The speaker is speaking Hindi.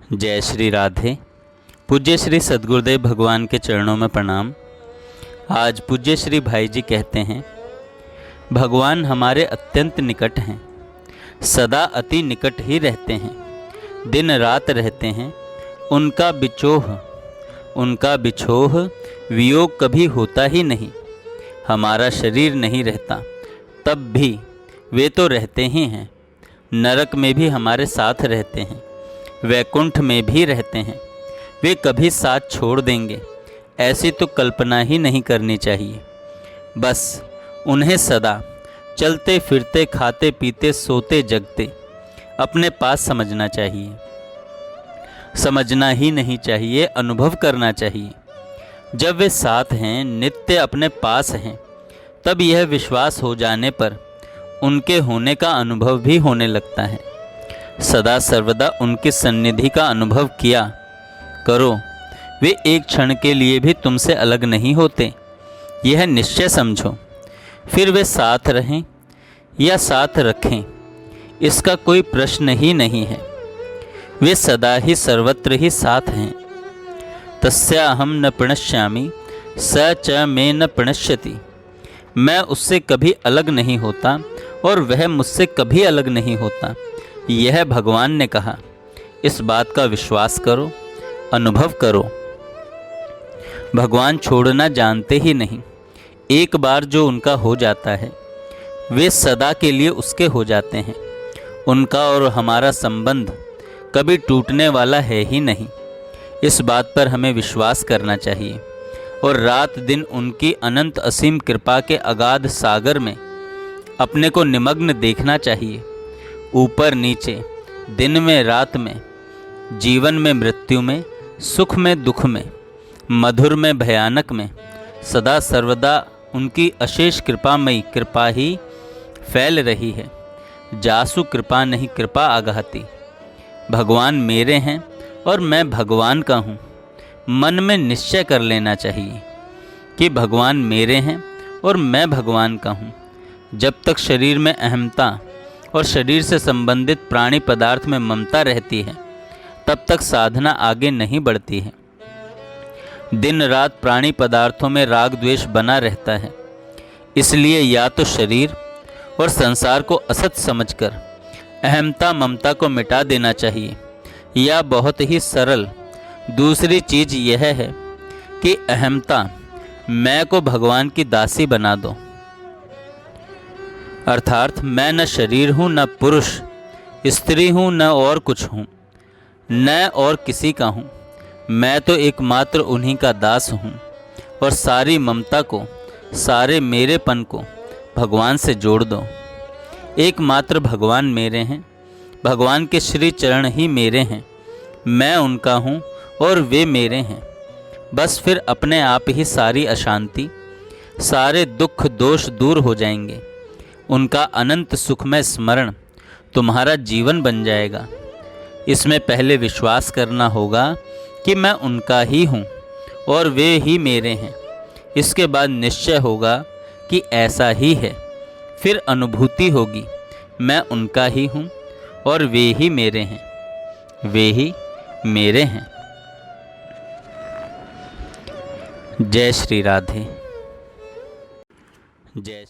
जय श्री राधे। पूज्य श्री सद्गुरुदेव भगवान के चरणों में प्रणाम। आज पूज्य श्री भाई जी कहते हैं, भगवान हमारे अत्यंत निकट हैं, सदा अति निकट ही रहते हैं, दिन रात रहते हैं। उनका बिछोह वियोग कभी होता ही नहीं। हमारा शरीर नहीं रहता तब भी वे तो रहते ही हैं। नरक में भी हमारे साथ रहते हैं, वैकुंठ में भी रहते हैं। वे कभी साथ छोड़ देंगे ऐसी तो कल्पना ही नहीं करनी चाहिए। बस उन्हें सदा चलते फिरते, खाते पीते, सोते जगते अपने पास समझना चाहिए। समझना ही नहीं चाहिए, अनुभव करना चाहिए। जब वे साथ हैं, नित्य अपने पास हैं, तब यह विश्वास हो जाने पर उनके होने का अनुभव भी होने लगता है। सदा सर्वदा उनकी सन्निधि का अनुभव किया करो। वे एक क्षण के लिए भी तुमसे अलग नहीं होते, यह निश्चय समझो। फिर वे साथ रहें या साथ रखें, इसका कोई प्रश्न ही नहीं है। वे सदा ही सर्वत्र ही साथ हैं। तस्याहं न प्रणश्यामि स च मे न प्रणश्यति। मैं उससे कभी अलग नहीं होता और वह मुझसे कभी अलग नहीं होता, यह भगवान ने कहा। इस बात का विश्वास करो, अनुभव करो। भगवान छोड़ना जानते ही नहीं। एक बार जो उनका हो जाता है, वे सदा के लिए उसके हो जाते हैं। उनका और हमारा संबंध कभी टूटने वाला है ही नहीं। इस बात पर हमें विश्वास करना चाहिए और रात दिन उनकी अनंत असीम कृपा के अगाध सागर में अपने को निमग्न देखना चाहिए। ऊपर नीचे, दिन में रात में, जीवन में मृत्यु में, सुख में दुख में, मधुर में भयानक में, सदा सर्वदा उनकी अशेष कृपामयी कृपा ही फैल रही है। जासु कृपा नहीं कृपा आगाती। भगवान मेरे हैं और मैं भगवान का हूँ। मन में निश्चय कर लेना चाहिए कि भगवान मेरे हैं और मैं भगवान का हूँ। जब तक शरीर में अहमता और शरीर से संबंधित प्राणी पदार्थ में ममता रहती है, तब तक साधना आगे नहीं बढ़ती है। दिन रात प्राणी पदार्थों में राग द्वेष बना रहता है। इसलिए या तो शरीर और संसार को असत समझकर अहमता ममता को मिटा देना चाहिए, या बहुत ही सरल दूसरी चीज यह है कि अहमता मैं को भगवान की दासी बना दो। अर्थात मैं न शरीर हूँ, न पुरुष स्त्री हूँ, न और कुछ हूँ, न और किसी का हूँ। मैं तो एकमात्र उन्हीं का दास हूँ और सारी ममता को, सारे मेरेपन को भगवान से जोड़ दो। एकमात्र भगवान मेरे हैं, भगवान के श्री चरण ही मेरे हैं। मैं उनका हूँ और वे मेरे हैं। बस फिर अपने आप ही सारी अशांति, सारे दुख दोष दूर हो जाएंगे। उनका अनंत सुखमय स्मरण तुम्हारा जीवन बन जाएगा। इसमें पहले विश्वास करना होगा कि मैं उनका ही हूँ और वे ही मेरे हैं। इसके बाद निश्चय होगा कि ऐसा ही है। फिर अनुभूति होगी, मैं उनका ही हूँ और वे ही मेरे हैं, वे ही मेरे हैं। जय श्री राधे। जय